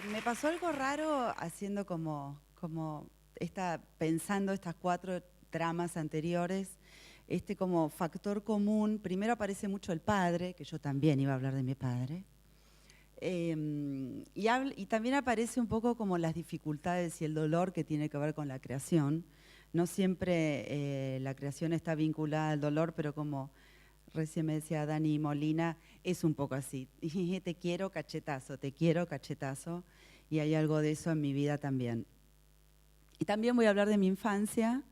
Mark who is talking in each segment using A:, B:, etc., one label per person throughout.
A: Me pasó algo raro haciendo pensando estas cuatro tramas anteriores, como factor común. Primero aparece mucho el padre, que yo también iba a hablar de mi padre. Y también aparece un poco como las dificultades y el dolor que tiene que ver con la creación. No siempre la creación está vinculada al dolor, pero como recién me decía Dani Molina, es un poco así. Te quiero, cachetazo, te quiero, cachetazo. Y hay algo de eso en mi vida también. Y también voy a hablar de mi infancia.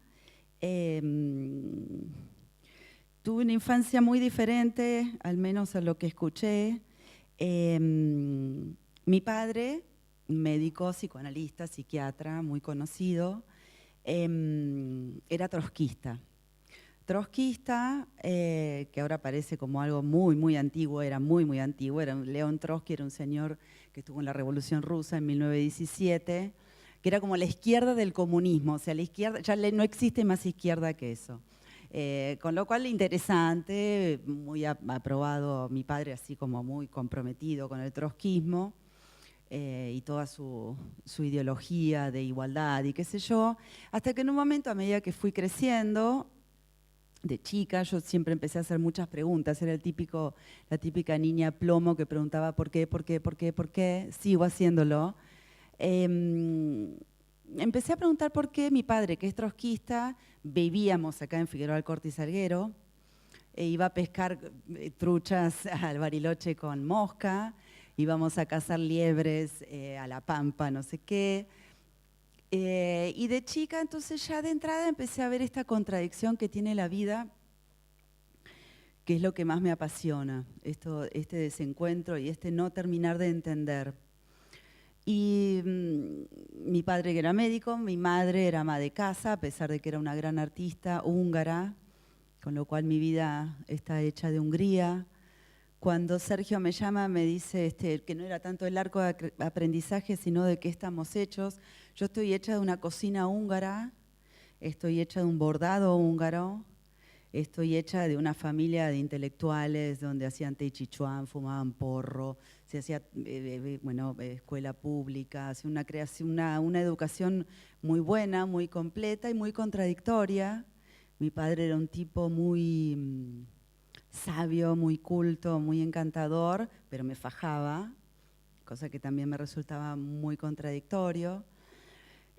A: Tuve una infancia muy diferente, al menos a lo que escuché. Mi padre, médico, psicoanalista, psiquiatra, muy conocido, era trotskista. Trotskista, que ahora parece como algo muy, muy antiguo, era muy, muy antiguo. León Trotsky era un señor que estuvo en la Revolución Rusa en 1917, que era como la izquierda del comunismo. O sea, la izquierda, ya no existe más izquierda que eso. Con lo cual, interesante, muy aprobado mi padre, así como muy comprometido con el trotskismo y toda su ideología de igualdad y qué sé yo, hasta que en un momento, a medida que fui creciendo, de chica, yo siempre empecé a hacer muchas preguntas. Era la típica niña plomo que preguntaba por qué, por qué, por qué, por qué. Sigo haciéndolo. Empecé a preguntar por qué mi padre, que es trotskista, vivíamos acá en Figueroa Alcorta y Salguero, iba a pescar truchas al Bariloche con mosca, íbamos a cazar liebres a la pampa, no sé qué. Y de chica, entonces ya de entrada empecé a ver esta contradicción que tiene la vida, que es lo que más me apasiona, este desencuentro y este no terminar de entender. Y mi padre que era médico, mi madre era ama de casa, a pesar de que era una gran artista húngara, con lo cual mi vida está hecha de Hungría. Cuando Sergio me llama, me dice que no era tanto el arco de aprendizaje, sino de qué estamos hechos. Yo estoy hecha de una cocina húngara, estoy hecha de un bordado húngaro, estoy hecha de una familia de intelectuales donde hacían tai chi chuan, fumaban porro, se hacía escuela pública, hacía una creación, una educación muy buena, muy completa y muy contradictoria. Mi padre era un tipo muy sabio, muy culto, muy encantador, pero me fajaba, cosa que también me resultaba muy contradictorio.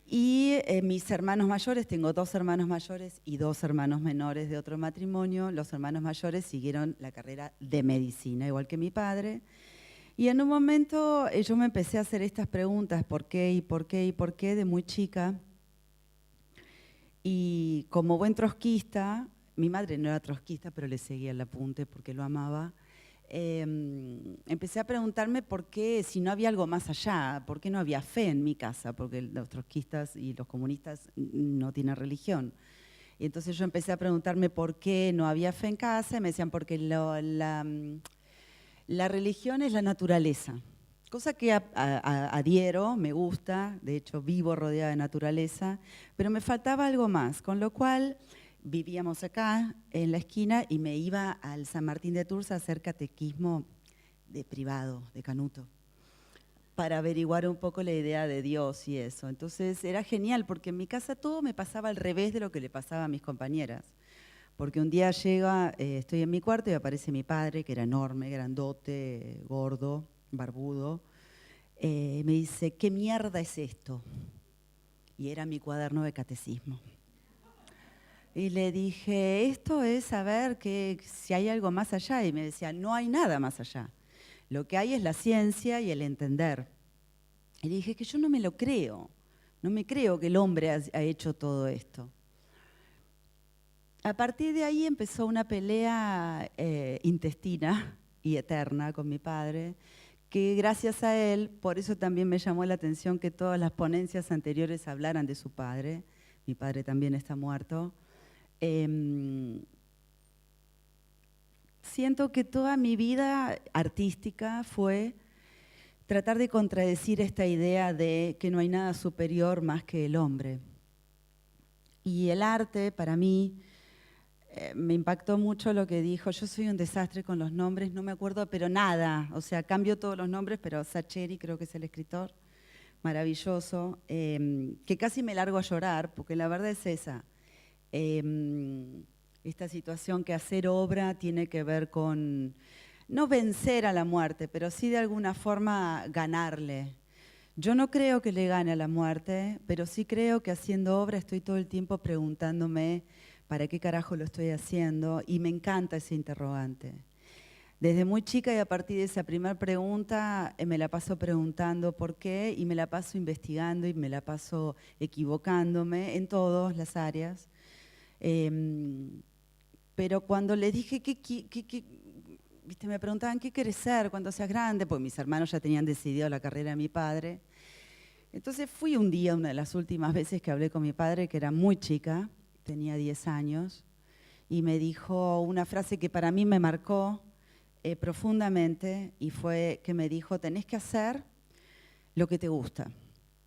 A: Y mis hermanos mayores, tengo 2 hermanos mayores y 2 hermanos menores de otro matrimonio. Los hermanos mayores siguieron la carrera de medicina, igual que mi padre. Y en un momento yo me empecé a hacer estas preguntas, ¿por qué y por qué y por qué? De muy chica. Y como buen trotskista, mi madre no era trotskista, pero le seguía el apunte porque lo amaba. Empecé a preguntarme por qué, si no había algo más allá, por qué no había fe en mi casa, porque los trotskistas y los comunistas no tienen religión. Y entonces yo empecé a preguntarme por qué no había fe en casa, y me decían porque la religión es la naturaleza, cosa que adhiero, me gusta, de hecho vivo rodeada de naturaleza, pero me faltaba algo más, con lo cual vivíamos acá en la esquina y me iba al San Martín de Tours a hacer catequismo de privado, de Canuto, para averiguar un poco la idea de Dios y eso. Entonces era genial porque en mi casa todo me pasaba al revés de lo que le pasaba a mis compañeras. Porque un día estoy en mi cuarto y aparece mi padre, que era enorme, grandote, gordo, barbudo. Me dice, ¿qué mierda es esto? Y era mi cuaderno de catecismo. Y le dije, esto es saber si hay algo más allá. Y me decía, no hay nada más allá. Lo que hay es la ciencia y el entender. Y le dije, que yo no me lo creo. No me creo que el hombre ha hecho todo esto. A partir de ahí empezó una pelea intestina y eterna con mi padre, que gracias a él, por eso también me llamó la atención que todas las ponencias anteriores hablaran de su padre. Mi padre también está muerto. Siento que toda mi vida artística fue tratar de contradecir esta idea de que no hay nada superior más que el hombre. Y el arte, para mí, me impactó mucho lo que dijo. Yo soy un desastre con los nombres, no me acuerdo, pero nada. O sea, cambio todos los nombres, pero Sacheri creo que es el escritor. maravilloso, que casi me largo a llorar, porque la verdad es esa. Esta situación que hacer obra tiene que ver con no vencer a la muerte, pero sí de alguna forma ganarle. Yo no creo que le gane a la muerte, pero sí creo que haciendo obra estoy todo el tiempo preguntándome para qué carajo lo estoy haciendo, y me encanta ese interrogante. Desde muy chica y a partir de esa primera pregunta me la paso preguntando por qué, y me la paso investigando y me la paso equivocándome en todas las áreas. Pero cuando les dije ¿viste? Me preguntaban qué querés ser cuando seas grande, porque mis hermanos ya tenían decidido la carrera de mi padre. Entonces fui un día, una de las últimas veces que hablé con mi padre, que era muy chica, tenía 10 años, y me dijo una frase que para mí me marcó profundamente, y fue que me dijo: tenés que hacer lo que te gusta.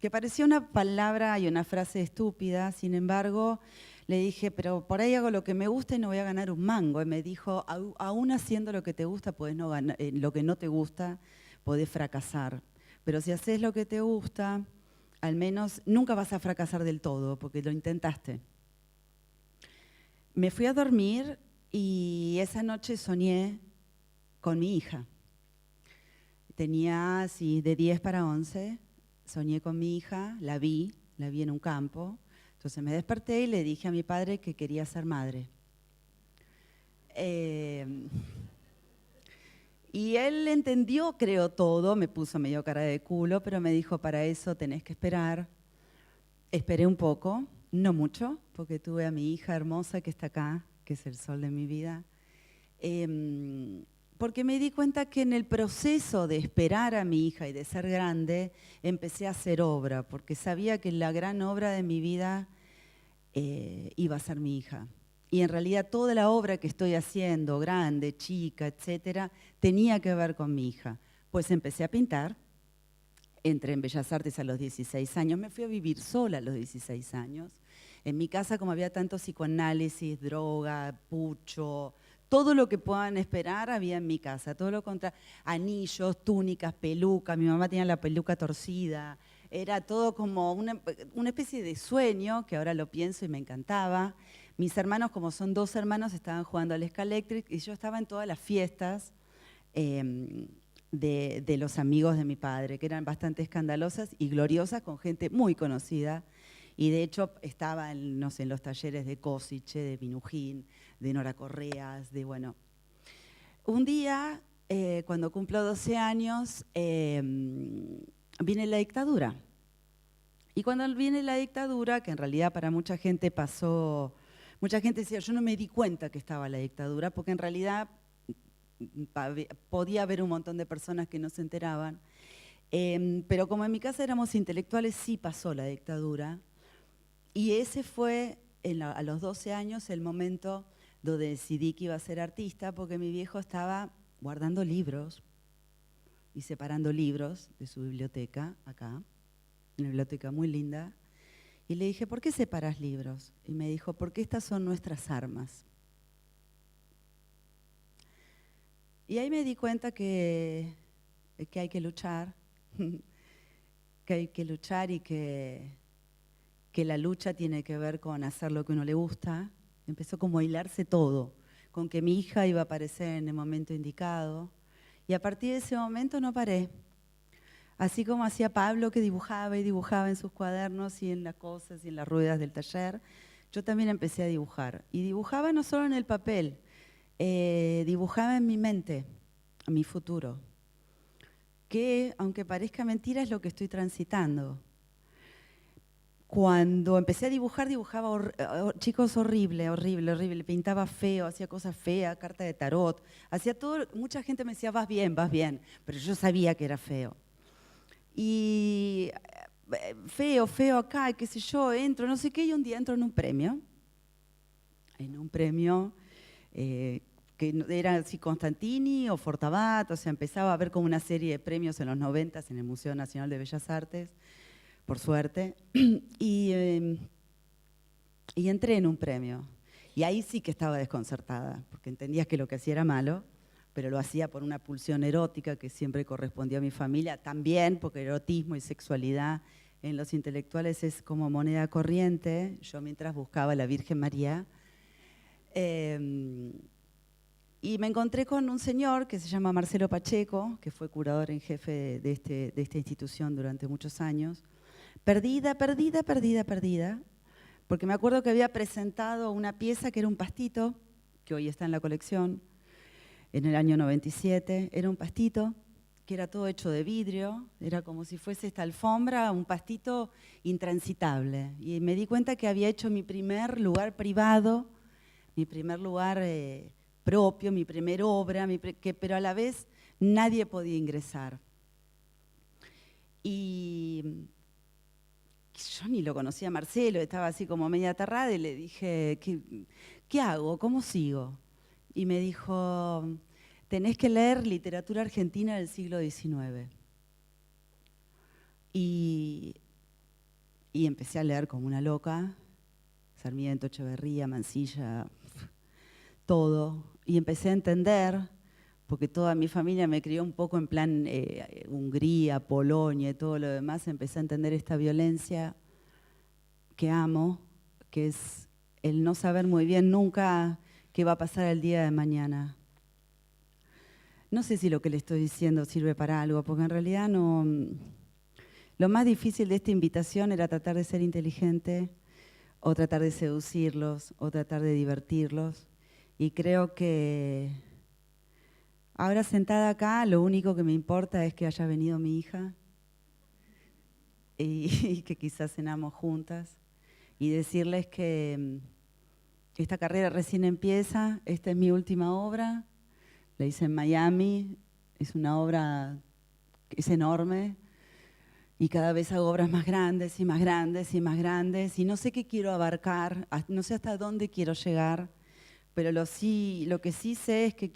A: Que parecía una palabra y una frase estúpida, sin embargo, le dije, pero por ahí hago lo que me gusta y no voy a ganar un mango. Y me dijo, aún haciendo lo que te gusta, podés no ganar, lo que no te gusta, podés fracasar. Pero si haces lo que te gusta, al menos nunca vas a fracasar del todo, porque lo intentaste. Me fui a dormir y esa noche soñé con mi hija. Tenía así de 10 para 11, soñé con mi hija, la vi en un campo. Entonces me desperté y le dije a mi padre que quería ser madre. Y él entendió, creo, todo, me puso medio cara de culo, pero me dijo, para eso tenés que esperar. Esperé un poco, no mucho, porque tuve a mi hija hermosa que está acá, que es el sol de mi vida. Porque me di cuenta que en el proceso de esperar a mi hija y de ser grande, empecé a hacer obra, porque sabía que la gran obra de mi vida iba a ser mi hija. Y en realidad toda la obra que estoy haciendo, grande, chica, etcétera, tenía que ver con mi hija. Pues empecé a pintar, entré en Bellas Artes a los 16 años, me fui a vivir sola a los 16 años. En mi casa, como había tanto psicoanálisis, droga, pucho, todo lo que puedan esperar había en mi casa, todo lo contrario, anillos, túnicas, pelucas, mi mamá tenía la peluca torcida, era todo como una especie de sueño, que ahora lo pienso y me encantaba. Mis hermanos, como son 2 hermanos, estaban jugando al Escaléctric y yo estaba en todas las fiestas de los amigos de mi padre, que eran bastante escandalosas y gloriosas, con gente muy conocida. Y de hecho estaba no sé, en los talleres de Cosiche, de Minujín, de Nora Correas, de bueno. Un día, cuando cumplo 12 años, viene la dictadura. Y cuando viene la dictadura, que en realidad para mucha gente pasó, mucha gente decía, yo no me di cuenta que estaba la dictadura, porque en realidad podía haber un montón de personas que no se enteraban. Pero como en mi casa éramos intelectuales, sí pasó la dictadura. Y ese fue, a los 12 años, el momento donde decidí que iba a ser artista, porque mi viejo estaba guardando libros y separando libros de su biblioteca, acá, una biblioteca muy linda. Y le dije, ¿por qué separas libros? Y me dijo, porque estas son nuestras armas. Y ahí me di cuenta que hay que luchar, que hay que luchar y que la lucha tiene que ver con hacer lo que uno le gusta. Empezó como a hilarse todo, con que mi hija iba a aparecer en el momento indicado. Y a partir de ese momento no paré. Así como hacía Pablo, que dibujaba y dibujaba en sus cuadernos y en las cosas y en las ruedas del taller, yo también empecé a dibujar. Y dibujaba no solo en el papel, dibujaba en mi mente, en mi futuro. Que, aunque parezca mentira, es lo que estoy transitando. Cuando empecé a dibujar, dibujaba, chicos, horrible, pintaba feo, hacía cosas feas, carta de tarot, hacía todo, mucha gente me decía, vas bien, pero yo sabía que era feo. Y feo acá, qué sé yo, entro, no sé qué, y un día entro en un premio que era así Constantini o Fortabat, o sea, empezaba a haber como una serie de premios en los 90 en el Museo Nacional de Bellas Artes, por suerte, y entré en un premio. Y ahí sí que estaba desconcertada, porque entendía que lo que hacía era malo, pero lo hacía por una pulsión erótica que siempre correspondió a mi familia, también porque erotismo y sexualidad en los intelectuales es como moneda corriente. Yo mientras buscaba a la Virgen María, y me encontré con un señor que se llama Marcelo Pacheco, que fue curador en jefe de esta institución durante muchos años. Perdida, perdida, perdida, perdida, porque me acuerdo que había presentado una pieza que era un pastito, que hoy está en la colección, en el año 97. Era un pastito que era todo hecho de vidrio, era como si fuese esta alfombra, un pastito intransitable. Y me di cuenta que había hecho mi primer lugar privado, mi primer lugar propio, mi primer obra, pero a la vez nadie podía ingresar. Y yo ni lo conocía a Marcelo, estaba así como media aterrada y le dije, ¿qué hago? ¿Cómo sigo? Y me dijo, tenés que leer literatura argentina del siglo XIX. Y empecé a leer como una loca, Sarmiento, Echeverría, Mansilla, todo. Y empecé a entender, porque toda mi familia me crió un poco en plan Hungría, Polonia y todo lo demás, empecé a entender esta violencia que amo, que es el no saber muy bien nunca qué va a pasar el día de mañana. No sé si lo que le estoy diciendo sirve para algo, porque en realidad no. Lo más difícil de esta invitación era tratar de ser inteligente, o tratar de seducirlos, o tratar de divertirlos. Y creo que ahora sentada acá, lo único que me importa es que haya venido mi hija y que quizás cenamos juntas. Y decirles que esta carrera recién empieza, esta es mi última obra, la hice en Miami, es una obra que es enorme y cada vez hago obras más grandes y más grandes y más grandes y no sé qué quiero abarcar, no sé hasta dónde quiero llegar, pero lo que sí sé es que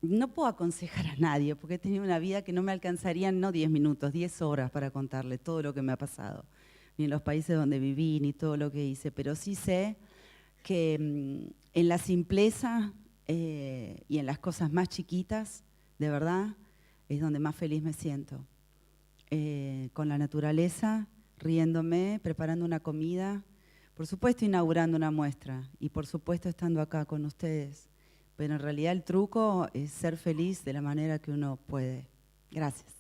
A: no puedo aconsejar a nadie porque he tenido una vida que no me alcanzarían no 10 minutos, 10 horas para contarle todo lo que me ha pasado, ni en los países donde viví, ni todo lo que hice, pero sí sé que en la simpleza y en las cosas más chiquitas, de verdad, es donde más feliz me siento. Con la naturaleza, riéndome, preparando una comida, por supuesto inaugurando una muestra y por supuesto estando acá con ustedes. Pero en realidad el truco es ser feliz de la manera que uno puede. Gracias.